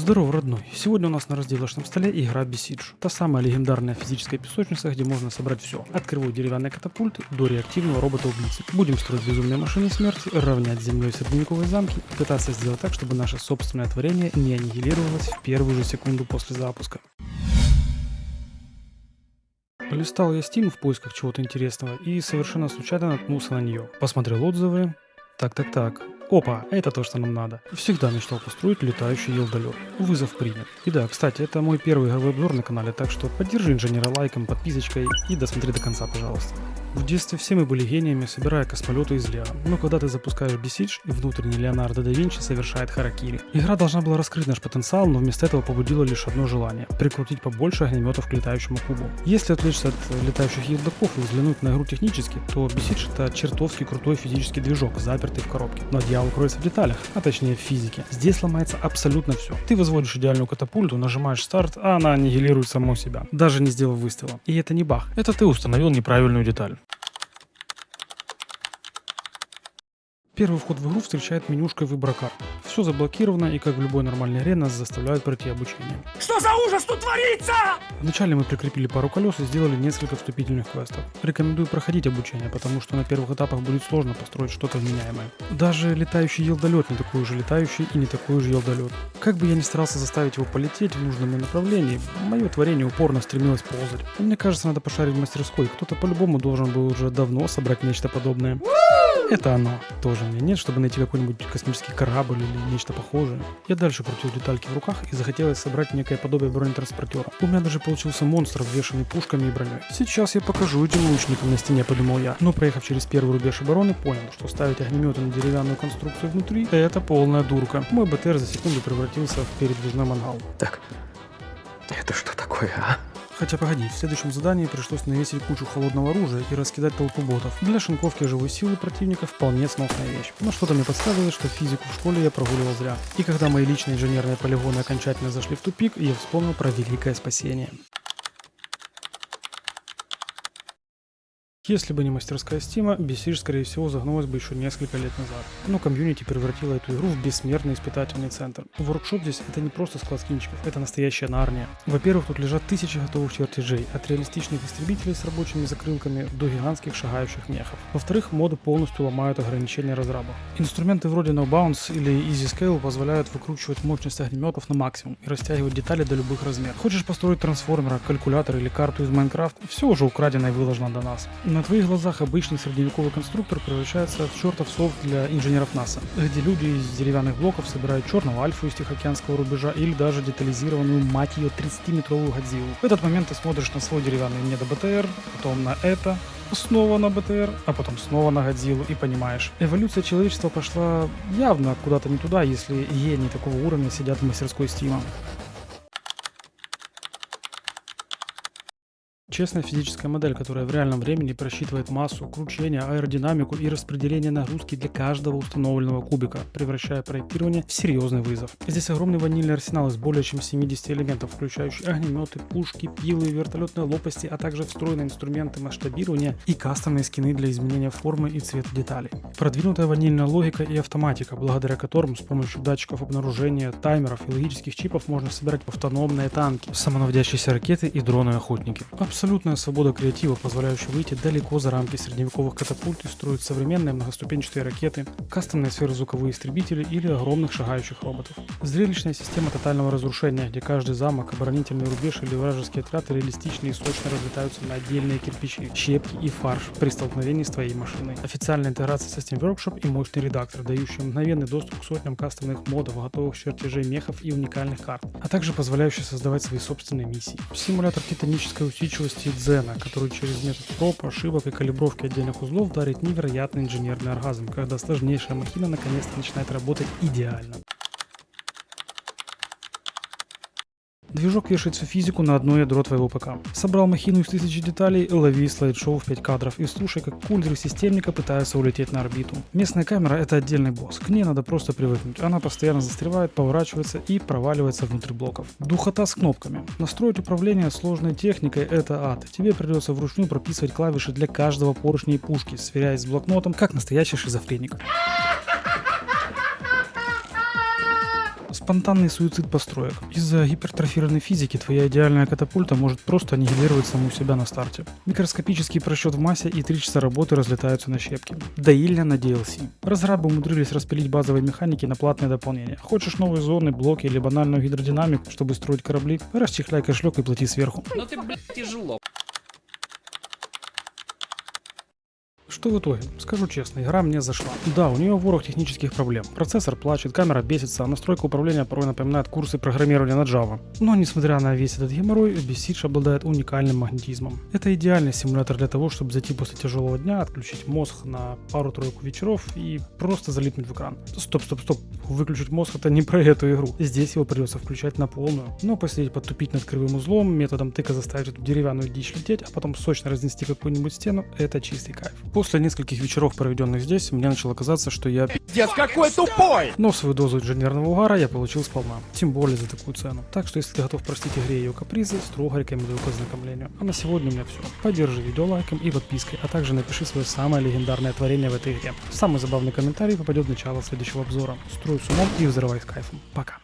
Здорово, родной. Сегодня у нас на разделочном столе игра Besiege. Та самая легендарная физическая песочница, где можно собрать все. От кривой деревянной катапульты до реактивного робота-убийцы. Будем строить безумные машины смерти, равнять с землей средневековые замки и пытаться сделать так, чтобы наше собственное творение не аннигилировалось в первую же секунду после запуска. Полистал я Steam в поисках чего-то интересного и совершенно случайно наткнулся на нее. Посмотрел отзывы. Так. Опа, это то, что нам надо. Всегда мечтал построить летающий елдолет. Вызов принят. И да, кстати, это мой первый игровой обзор на канале, так что поддержи инженера лайком, подписочкой и досмотри до конца, пожалуйста. В детстве все мы были гениями, собирая космолеты из Лего. Но когда ты запускаешь Besiege, и внутренний Леонардо да Винчи совершает харакири. Игра должна была раскрыть наш потенциал, но вместо этого побудила лишь одно желание – прикрутить побольше огнеметов к летающему кубу. Если отвлечься от летающих ездаков и взглянуть на игру технически, то Besiege – это чертовски крутой физический движок, запертый в коробке. Но дьявол кроется в деталях, а точнее в физике. Здесь ломается абсолютно все. Ты возводишь идеальную катапульту, нажимаешь старт, а она аннигилирует саму себя, даже не сделав выстрела. И это не баг, это ты установил неправильную деталь. Первый вход в игру встречает менюшкой «Выбор карт». Все заблокировано, и как в любой нормальной игре нас заставляют пройти обучение. Что за ужас тут творится? Вначале мы прикрепили пару колес и сделали несколько вступительных квестов. Рекомендую проходить обучение, потому что на первых этапах будет сложно построить что-то вменяемое. Даже летающий елдолет не такой уже летающий и не такой же елдолет. Как бы я ни старался заставить его полететь в нужном мне направлении, мое творение упорно стремилось ползать. Мне кажется, надо пошарить в мастерской, кто-то по-любому должен был уже давно собрать нечто подобное. Это оно. Тоже у меня нет, чтобы найти какой-нибудь космический корабль или нечто похожее. Я дальше крутил детальки в руках и захотелось собрать некое подобие бронетранспортера. У меня даже получился монстр, обвешанный пушками и броней. Сейчас я покажу этим лучникам на стене, подумал я. Но проехав через первый рубеж обороны, понял, что ставить огнеметы на деревянную конструкцию внутри – это полная дурка. Мой БТР за секунду превратился в передвижной мангал. Так, это что такое, а? Хотя погоди, в следующем задании пришлось навесить кучу холодного оружия и раскидать толпу ботов. Для шинковки живой силы противника вполне сносная вещь. Но что-то мне подсказывает, что физику в школе я прогуливал зря. И когда мои личные инженерные полигоны окончательно зашли в тупик, я вспомнил про великое спасение. Если бы не мастерская Стима, Besiege, скорее всего, загнулась бы еще несколько лет назад. Но комьюнити превратила эту игру в бессмертный испытательный центр. Воркшоп здесь это не просто склад скинчиков, это настоящая Нарния. Во-первых, тут лежат тысячи готовых чертежей, от реалистичных истребителей с рабочими закрылками до гигантских шагающих мехов. Во-вторых, моды полностью ломают ограничения разраба. Инструменты вроде No Bounce или Easy Scale позволяют выкручивать мощность огнеметов на максимум и растягивать детали до любых размеров. Хочешь построить трансформера, калькулятор или карту из Майнкрафт, все уже украдено и выложено до нас. На твоих глазах обычный средневековый конструктор превращается в чертов софт для инженеров НАСА, где люди из деревянных блоков собирают черного альфу из Тихоокеанского рубежа или даже детализированную, мать ее, 30-метровую Годзиллу. В этот момент ты смотришь на свой деревянный недо-БТР, потом на это, снова на БТР, а потом снова на Годзиллу и понимаешь, эволюция человечества пошла явно куда-то не туда, если гении такого уровня сидят в мастерской Стима. Честная физическая модель, которая в реальном времени просчитывает массу, кручение, аэродинамику и распределение нагрузки для каждого установленного кубика, превращая проектирование в серьезный вызов. Здесь огромный ванильный арсенал из более чем 70 элементов, включающий огнеметы, пушки, пилы, вертолетные лопасти, а также встроенные инструменты масштабирования и кастомные скины для изменения формы и цвета деталей. Продвинутая ванильная логика и автоматика, благодаря которым с помощью датчиков обнаружения, таймеров и логических чипов можно собирать автономные танки, самонаводящиеся ракеты и дроны-охотники. Абсолютная свобода креатива, позволяющая выйти далеко за рамки средневековых катапульт и строить современные многоступенчатые ракеты, кастомные сверхзвуковые истребители или огромных шагающих роботов. Зрелищная система тотального разрушения, где каждый замок, оборонительный рубеж или вражеский отряд реалистично и сочно разлетаются на отдельные кирпичи, щепки и фарш при столкновении с твоей машиной. Официальная интеграция со Steam Workshop и мощный редактор, дающий мгновенный доступ к сотням кастомных модов, готовых чертежей мехов и уникальных карт, а также позволяющий создавать свои собственные миссии. Симулятор титанической усидчивости Дзена, который через метод проб, ошибок и калибровки отдельных узлов дарит невероятный инженерный оргазм, когда сложнейшая махина наконец-то начинает работать идеально. Движок вешает всю физику на одно ядро твоего ПК. Собрал махину из 1000 деталей, лови слайд-шоу в 5 кадров и слушай, как кулеры системника пытаются улететь на орбиту. Местная камера — это отдельный босс, к ней надо просто привыкнуть. Она постоянно застревает, поворачивается и проваливается внутрь блоков. Духота с кнопками. Настроить управление сложной техникой — это ад. Тебе придется вручную прописывать клавиши для каждого поршня и пушки, сверяясь с блокнотом, как настоящий шизофреник. Спонтанный суицид построек. Из-за гипертрофированной физики твоя идеальная катапульта может просто аннигилировать саму себя на старте. Микроскопический просчет в массе и 3 часа работы разлетаются на щепки. Доильня на DLC. Разрабы умудрились распилить базовые механики на платные дополнения. Хочешь новые зоны, блоки или банальную гидродинамику, чтобы строить корабли? Расчехляй кошелек и плати сверху. Ну ты, блядь, тяжело. Что в итоге? Скажу честно, игра мне зашла. Да, у нее ворох технических проблем. Процессор плачет, камера бесится, а настройка управления порой напоминает курсы программирования на Java. Но несмотря на весь этот геморрой, Besiege обладает уникальным магнетизмом. Это идеальный симулятор для того, чтобы зайти после тяжелого дня, отключить мозг на пару-тройку вечеров и просто залипнуть в экран. Стоп. Выключить мозг — это не про эту игру. Здесь его придется включать на полную. Но посидеть подтупить над кривым узлом, методом тыка заставить эту деревянную дичь лететь, а потом сочно разнести какую-нибудь стену — это чистый кайф. После нескольких вечеров, проведенных здесь, мне начало казаться, что я Пиздец, какой тупой! но свою дозу инженерного угара я получил сполна, тем более за такую цену. Так что если ты готов простить игре ее капризы, строго рекомендую к ознакомлению. А на сегодня у меня все. Поддержи видео лайком и подпиской, а также напиши свое самое легендарное творение в этой игре. Самый забавный комментарий попадет в начало следующего обзора. Строй с умом и взрывай с кайфом. Пока.